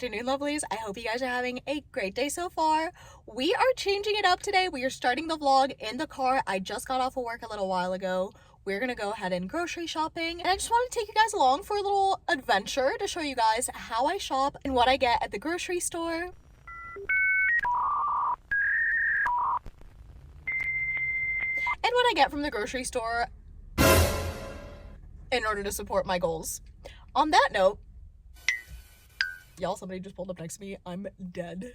afternoon, lovelies. I hope you guys are having a great day so far. We are changing it up today. We are starting the vlog in the car. I just got off of work a little while ago. We're gonna go ahead and grocery shopping. And I just wanted to take you guys along for a little adventure to show you guys how I shop and what I get at the grocery store. And what I get from the grocery store in order to support my goals. On that note, y'all, somebody just pulled up next to me. I'm dead.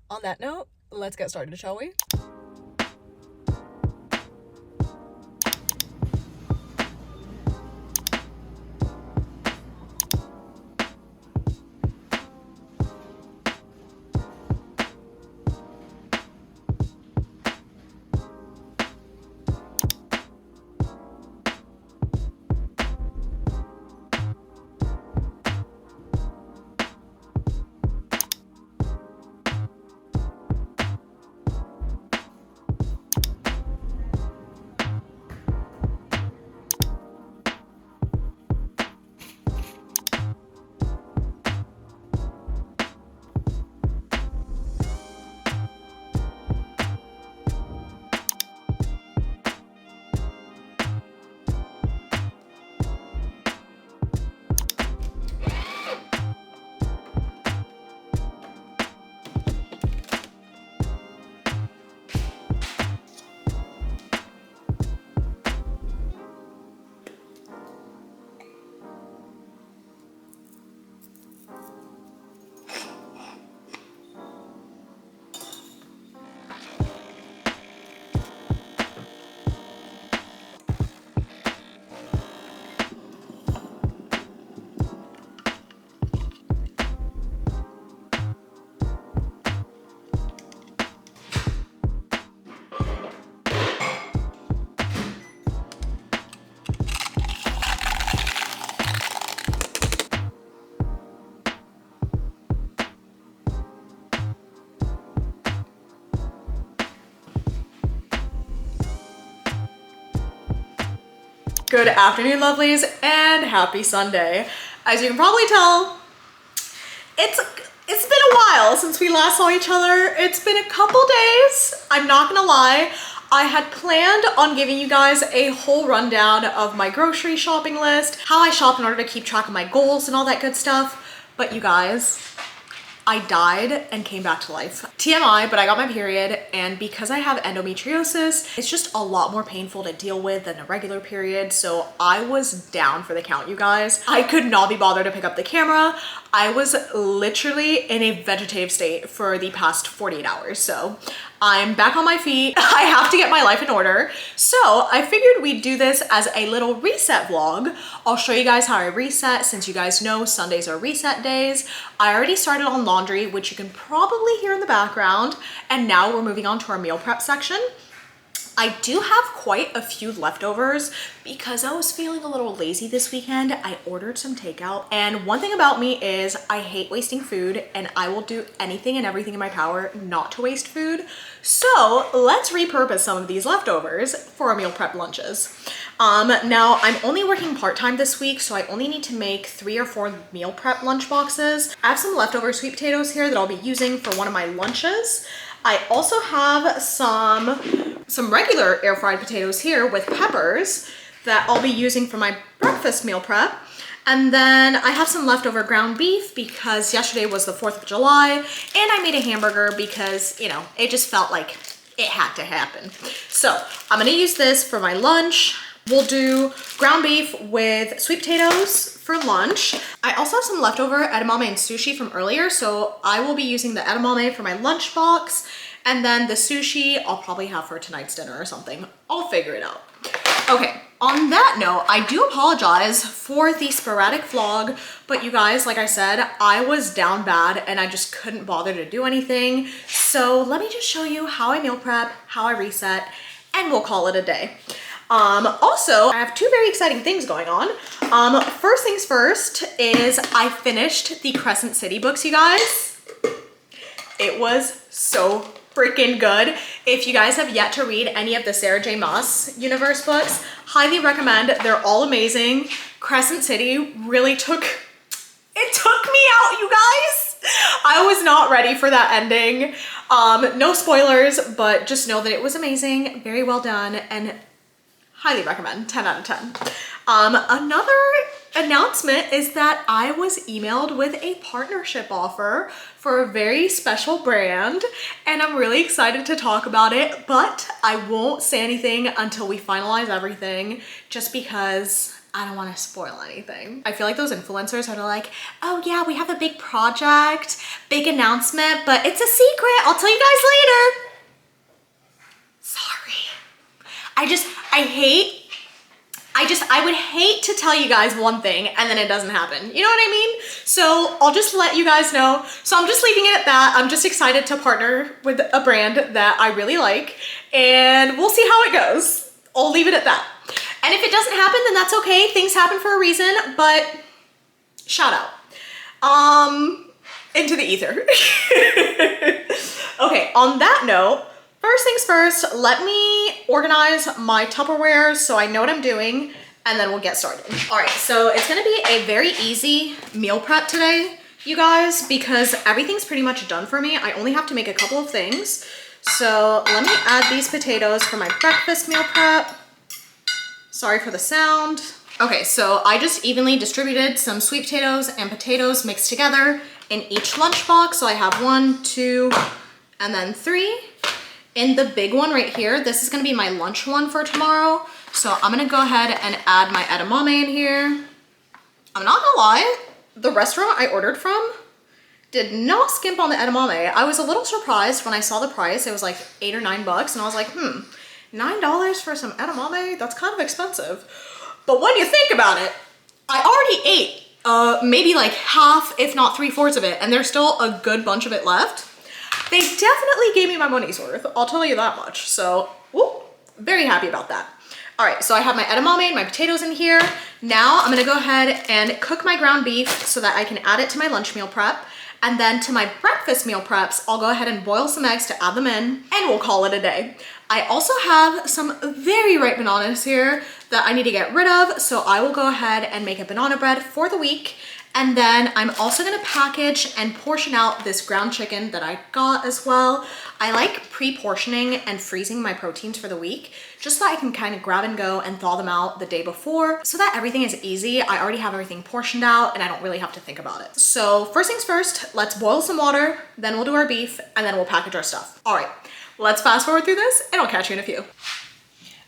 On that note, let's get started, shall we? Good afternoon, lovelies, and happy Sunday. As you can probably tell, it's been a while since we last saw each other. It's been a couple days, I'm not gonna lie. I had planned on giving you guys a whole rundown of my grocery shopping list, how I shop in order to keep track of my goals and all that good stuff, but you guys, I died and came back to life. TMI, but I got my period, and because I have endometriosis, it's just a lot more painful to deal with than a regular period, so I was down for the count, you guys. I could not be bothered to pick up the camera. I was literally in a vegetative state for the past 48 hours, so I'm back on my feet. I have to get my life in order. So I figured we'd do this as a little reset vlog. I'll show you guys how I reset, since you guys know Sundays are reset days. I already started on laundry, which you can probably hear in the background. And now we're moving on to our meal prep section. I do have quite a few leftovers because I was feeling a little lazy this weekend. I ordered some takeout, and one thing about me is I hate wasting food, and I will do anything and everything in my power not to waste food. So let's repurpose some of these leftovers for our meal prep lunches. Now I'm only working part-time this week, so I only need to make 3 or 4 meal prep lunch boxes. I have some leftover sweet potatoes here that I'll be using for one of my lunches. I also have some regular air fried potatoes here with peppers that I'll be using for my breakfast meal prep. And then I have some leftover ground beef because yesterday was the 4th of July, and I made a hamburger because, you know, it just felt like it had to happen. So I'm gonna use this for my lunch. We'll do ground beef with sweet potatoes for lunch. I also have some leftover edamame and sushi from earlier, so I will be using the edamame for my lunch box, and then the sushi I'll probably have for tonight's dinner or something. I'll figure it out. Okay, on that note, I do apologize for the sporadic vlog, but you guys, like I said, I was down bad and I just couldn't bother to do anything. So let me just show you how I meal prep, how I reset, and we'll call it a day. Also, I have 2 very exciting things going on. First things first is I finished the Crescent City books, you guys. It was so freaking good. If you guys have yet to read any of the Sarah J Maas universe books, highly recommend. They're all amazing. Crescent City really took me out, you was not ready for that ending. No spoilers, but just know that it was amazing, very well done, and highly recommend, 10 out of 10. Another announcement is that I was emailed with a partnership offer for a very special brand, and I'm really excited to talk about it, but I won't say anything until we finalize everything, just because I don't want to spoil anything. I feel like those influencers are like, oh yeah, we have a big project, big announcement, but it's a secret. I'll tell you guys later. Sorry. I would hate to tell you guys one thing and then it doesn't happen. You know what I mean? So I'll just let you guys know. So I'm just leaving it at that. I'm just excited to partner with a brand that I really like, and we'll see how it goes. I'll leave it at that. And if it doesn't happen, then that's okay. Things happen for a reason, but shout out. Into the ether. Okay, on that note, first things first, let me organize my Tupperware so I know what I'm doing, and then we'll get started. All right, so it's gonna be a very easy meal prep today, you guys, because everything's pretty much done for me. I only have to make a couple of things. So let me add these potatoes for my breakfast meal prep. Sorry for the sound. Okay, so I just evenly distributed some sweet potatoes and potatoes mixed together in each lunchbox. So I have 1, 2, and then 3. In the big one right here, this is gonna be my lunch one for tomorrow. So I'm gonna go ahead and add my edamame in here. I'm not gonna lie, the restaurant I ordered from did not skimp on the edamame. I was a little surprised when I saw the price. It was like $8 or $9, and I was like, $9 for some edamame? That's kind of expensive. But when you think about it, I already ate maybe like half, if not 3/4 of it, and there's still a good bunch of it left. They definitely gave me my money's worth, I'll tell you that much. So, whoop, very happy about that. All right, so I have my edamame and my potatoes in here. Now I'm gonna go ahead and cook my ground beef so that I can add it to my lunch meal prep. And then to my breakfast meal preps, I'll go ahead and boil some eggs to add them in, and we'll call it a day. I also have some very ripe bananas here that I need to get rid of, so I will go ahead and make a banana bread for the week. And then I'm also gonna package and portion out this ground chicken that I got as well. I like pre-portioning and freezing my proteins for the week, just so I can kind of grab and go and thaw them out the day before, so that everything is easy. I already have everything portioned out and I don't really have to think about it. So first things first, let's boil some water, then we'll do our beef, and then we'll package our stuff. All right, let's fast forward through this and I'll catch you in a few.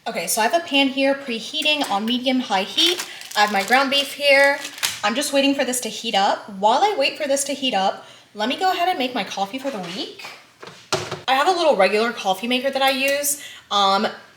Okay, so I have a pan here preheating on medium-high heat. I have my ground beef here. I'm just waiting for this to heat up. While I wait for this to heat up, let me go ahead and make my coffee for the week. I have a little regular coffee maker that I use.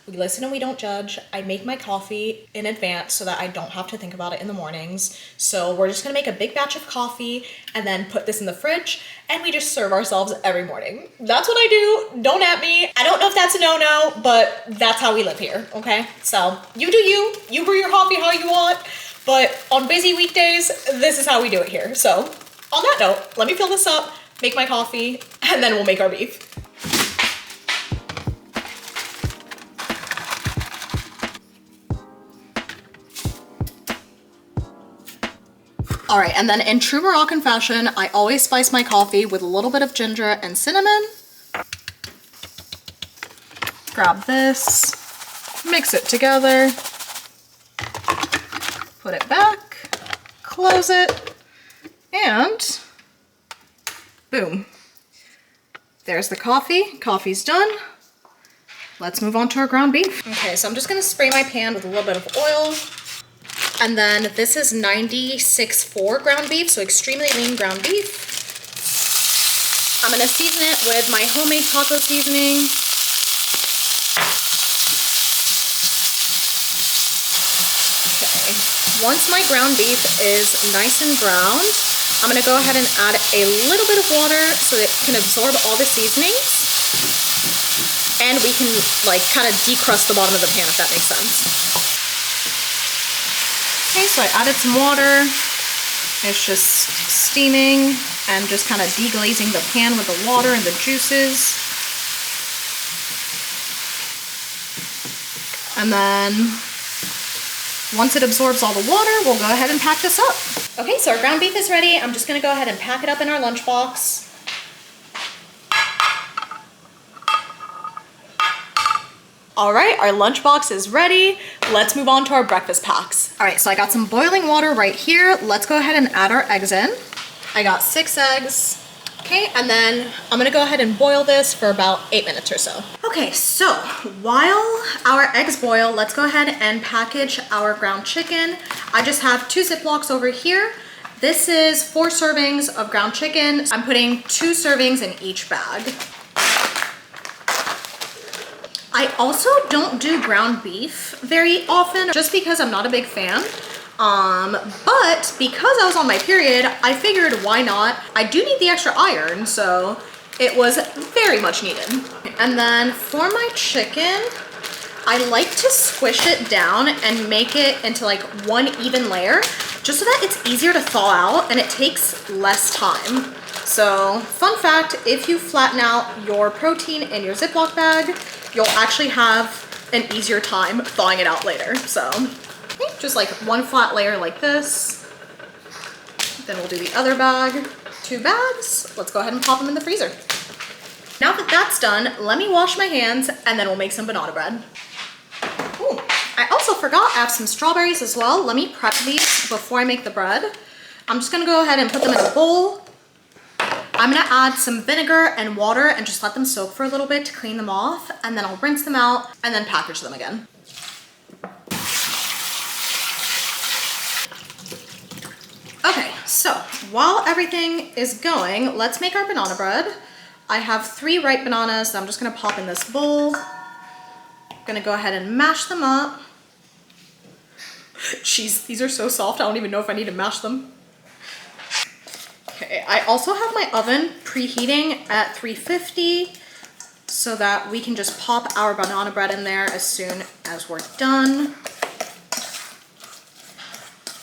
We listen and we don't judge. I make my coffee in advance so that I don't have to think about it in the mornings. So we're just gonna make a big batch of coffee and then put this in the fridge, and we just serve ourselves every morning. That's what I do, don't at me. I don't know if that's a no-no, but that's how we live here, okay? So you do you, you brew your coffee how you want, but on busy weekdays, this is how we do it here. So on that note, let me fill this up, make my coffee, and then we'll make our beef. All right, and then in true Moroccan fashion, I always spice my coffee with a little bit of ginger and cinnamon. Grab this, mix it together, put it back, close it, and boom. There's the coffee. Coffee's done. Let's move on to our ground beef. Okay, so I'm just gonna spray my pan with a little bit of oil. And then this is 96.4 ground beef, so extremely lean ground beef. I'm gonna season it with my homemade taco seasoning. Okay, once my ground beef is nice and browned, I'm gonna go ahead and add a little bit of water so that it can absorb all the seasonings. And we can like kind of decrust the bottom of the pan, if that makes sense. Okay, so I added some water. It's just steaming and just kind of deglazing the pan with the water and the juices. And then once it absorbs all the water, we'll go ahead and pack this up. Okay, so our ground beef is ready. I'm just gonna go ahead and pack it up in our lunchbox. All right, our lunchbox is ready. Let's move on to our breakfast packs. All right, so I got some boiling water right here. Let's go ahead and add our eggs in. I got 6 eggs. Okay, and then I'm gonna go ahead and boil this for about 8 minutes or so. Okay, so while our eggs boil, let's go ahead and package our ground chicken. I just have 2 Ziplocs over here. This is 4 servings of ground chicken. I'm putting 2 servings in each bag. I also don't do ground beef very often just because I'm not a big fan. But because I was on my period, I figured why not? I do need the extra iron, so it was very much needed. And then for my chicken, I like to squish it down and make it into like one even layer, just so that it's easier to thaw out and it takes less time. So fun fact, if you flatten out your protein in your Ziploc bag, you'll actually have an easier time thawing it out later. So just like one flat layer like this. Then we'll do the other bag, 2 bags. Let's go ahead and pop them in the freezer. Now that that's done, let me wash my hands and then we'll make some banana bread. Ooh, I also forgot I have some strawberries as well. Let me prep these before I make the bread. I'm just gonna go ahead and put them in a bowl. I'm gonna add some vinegar and water and just let them soak for a little bit to clean them off, and then I'll rinse them out and then package them again. Okay, so while everything is going, let's make our banana bread. I have 3 ripe bananas that I'm just gonna pop in this bowl. Gonna go ahead and mash them up. Jeez, these are so soft, I don't even know if I need to mash them. Okay, I also have my oven preheating at 350 so that we can just pop our banana bread in there as soon as we're done.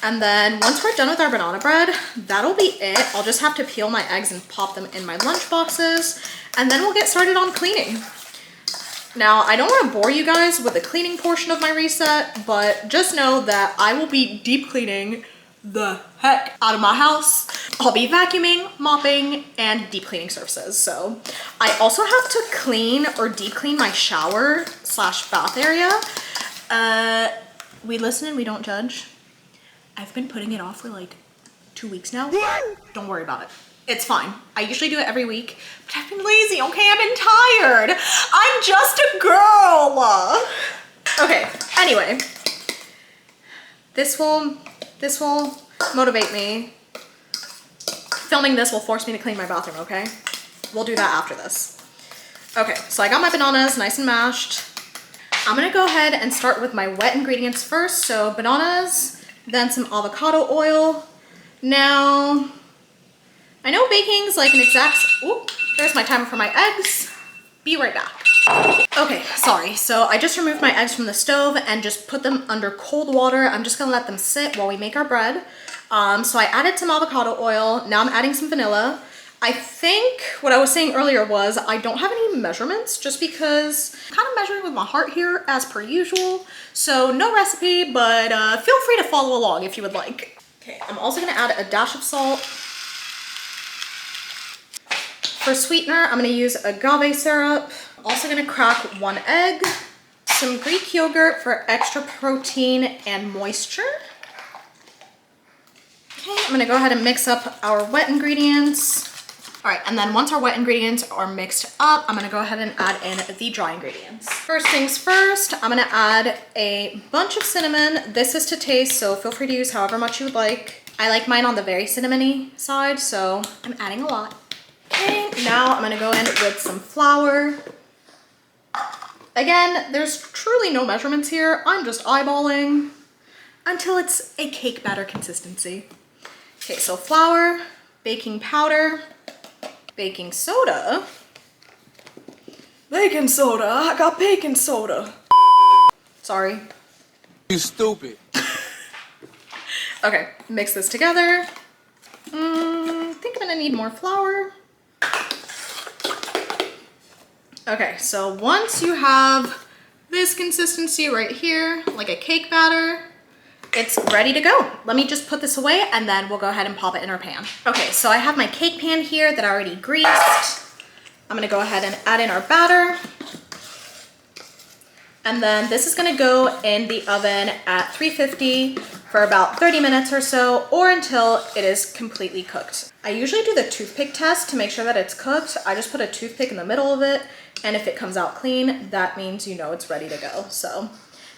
And then once we're done with our banana bread, that'll be it. I'll just have to peel my eggs and pop them in my lunch boxes, and then we'll get started on cleaning. Now, I don't want to bore you guys with the cleaning portion of my reset, but just know that I will be deep cleaning the heck out of my house. I'll be vacuuming, mopping, and deep cleaning surfaces. So I also have to clean or deep clean my shower / bath area. We listen and we don't judge. I've been putting it off for like 2 weeks now. Don't worry about it. It's fine. I usually do it every week, but I've been lazy, okay? I've been tired. I'm just a girl. Okay, anyway. This will motivate me. Filming this will force me to clean my bathroom, okay? We'll do that after this. Okay, so I got my bananas nice and mashed. I'm gonna go ahead and start with my wet ingredients first. So bananas, then some avocado oil. Now, I know baking's like an exact, oop, there's my timer for my eggs. Be right back. Okay, sorry. So I just removed my eggs from the stove and just put them under cold water. I'm just gonna let them sit while we make our bread. So I added some avocado oil. Now I'm adding some vanilla. I think what I was saying earlier was I don't have any measurements just because I'm kind of measuring with my heart here as per usual. So no recipe, but feel free to follow along if you would like. Okay, I'm also gonna add a dash of salt. For sweetener, I'm gonna use agave syrup. Also gonna crack 1 egg, some Greek yogurt for extra protein and moisture. Okay, I'm gonna go ahead and mix up our wet ingredients. All right, and then once our wet ingredients are mixed up, I'm gonna go ahead and add in the dry ingredients. First things first, I'm gonna add a bunch of cinnamon. This is to taste, so feel free to use however much you would like. I like mine on the very cinnamony side, so I'm adding a lot. Okay, now I'm gonna go in with some flour. Again, there's truly no measurements here. I'm just eyeballing until it's a cake batter consistency. Okay, so flour, baking powder, baking soda. Baking soda, I got baking soda. Sorry. You stupid. Okay, mix this together. I think I'm gonna need more flour. Okay, so once you have this consistency right here, like a cake batter, it's ready to go. Let me just put this away and then we'll go ahead and pop it in our pan. Okay, so I have my cake pan here that I already greased. I'm gonna go ahead and add in our batter. And then this is gonna go in the oven at 350 for about 30 minutes or so, or until it is completely cooked. I usually do the toothpick test to make sure that it's cooked. I just put a toothpick in the middle of it, and if it comes out clean, that means you know it's ready to go. So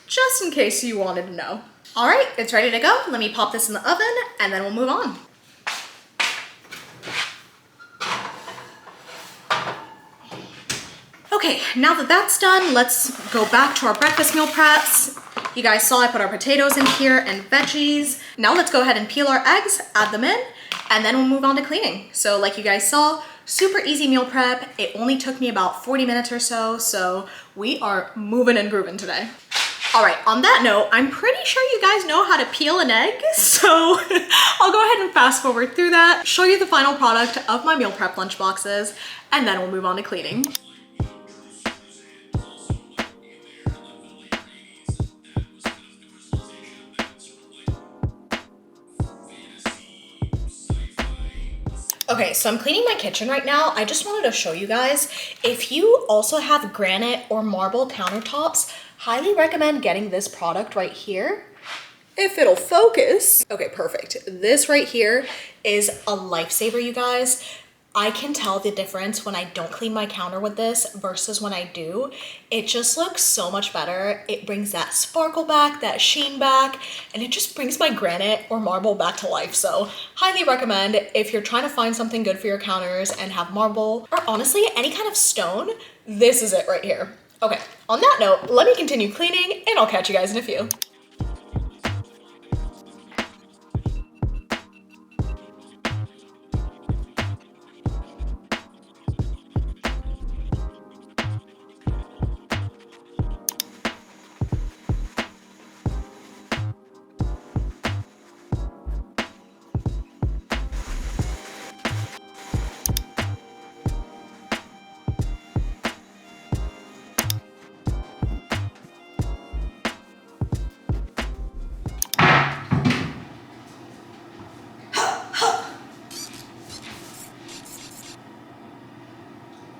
just in case you wanted to know. All right, it's ready to go. Let me pop this in the oven and then we'll move on. Okay, now that that's done, let's go back to our breakfast meal preps. You guys saw I put our potatoes in here and veggies. Now let's go ahead and peel our eggs, add them in, and then we'll move on to cleaning. So like you guys saw, super easy meal prep. It only took me about 40 minutes or so, so we are moving and grooving today. All right, on that note, I'm pretty sure you guys know how to peel an egg, so I'll go ahead and fast forward through that, show you the final product of my meal prep lunch boxes, and then we'll move on to cleaning. Okay, so I'm cleaning my kitchen right now. I just wanted to show you guys, if you also have granite or marble countertops, highly recommend getting this product right here. If it'll focus. Okay, perfect. This right here is a lifesaver, you guys. I can tell the difference when I don't clean my counter with this versus when I do. It just looks so much better. It brings that sparkle back, that sheen back, and it just brings my granite or marble back to life. So highly recommend if you're trying to find something good for your counters and have marble, or honestly, any kind of stone, this is it right here. Okay, on that note, let me continue cleaning and I'll catch you guys in a few.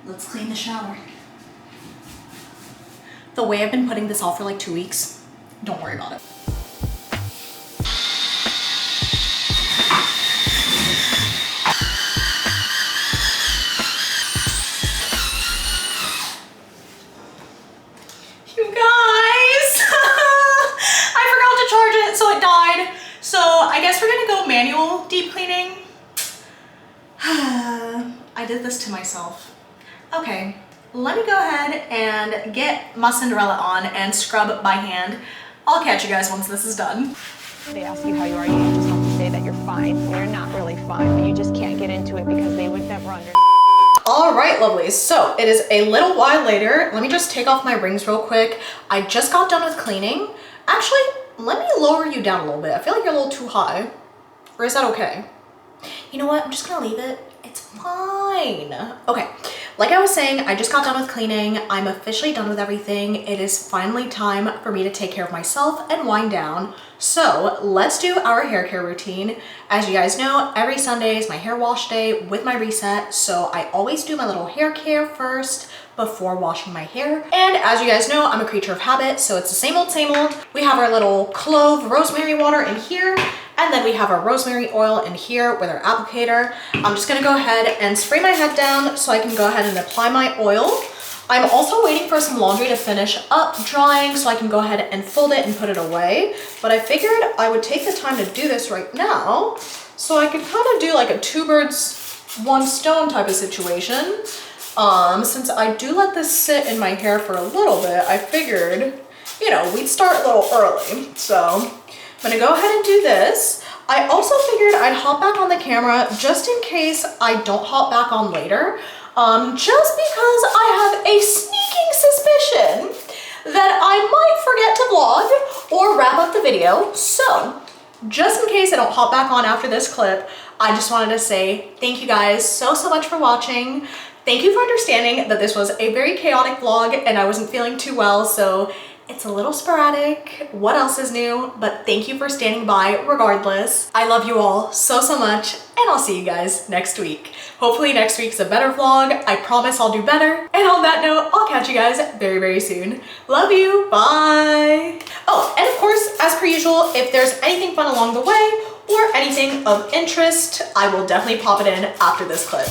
Let's clean the shower. The way I've been putting this off for like 2 weeks, don't worry about it. You guys, I forgot to charge it, so it died. So I guess we're gonna go manual deep cleaning. I did this to myself. Okay, let me go ahead and get my Cinderella on and scrub by hand. I'll catch you guys once this is done. They ask you how you are, you just have to say that you're fine. You're not really fine, but you just can't get into it because they would never understand. All right, lovelies, so it is a little while later. Let me just take off my rings real quick. I just got done with cleaning. Actually, let me lower you down a little bit. I feel like you're a little too high. Or is that okay? You know what, I'm just gonna leave it. It's fine. Okay, like I was saying, I just got done with cleaning. I'm officially done with everything. It is finally time for me to take care of myself and wind down. So let's do our hair care routine. As you guys know, every Sunday is my hair wash day with my reset. So I always do my little hair care first before washing my hair. And as you guys know, I'm a creature of habit, so it's the same old, same old. We have our little clove rosemary water in here, and then we have our rosemary oil in here with our applicator. I'm just gonna go ahead and spray my head down so I can go ahead and apply my oil. I'm also waiting for some laundry to finish up drying so I can go ahead and fold it and put it away. But I figured I would take the time to do this right now so I could kind of do like a 2 birds, 1 stone type of situation. Since I do let this sit in my hair for a little bit, I figured, you know, we'd start a little early. So I'm gonna go ahead and do this. I also figured I'd hop back on the camera just in case I don't hop back on later. Just because I have a sneaking suspicion that I might forget to vlog or wrap up the video. So just in case I don't hop back on after this clip, I just wanted to say thank you guys so much for watching. Thank you for understanding that this was a very chaotic vlog and I wasn't feeling too well. So It's a little sporadic. What else is new? But thank you for standing by regardless. I love you all so, so much, and I'll see you guys next week. Hopefully next week's a better vlog. I promise I'll do better. And on that note, I'll catch you guys very, very soon. Love you, bye. Oh, and of course, as per usual, if there's anything fun along the way or anything of interest, I will definitely pop it in after this clip.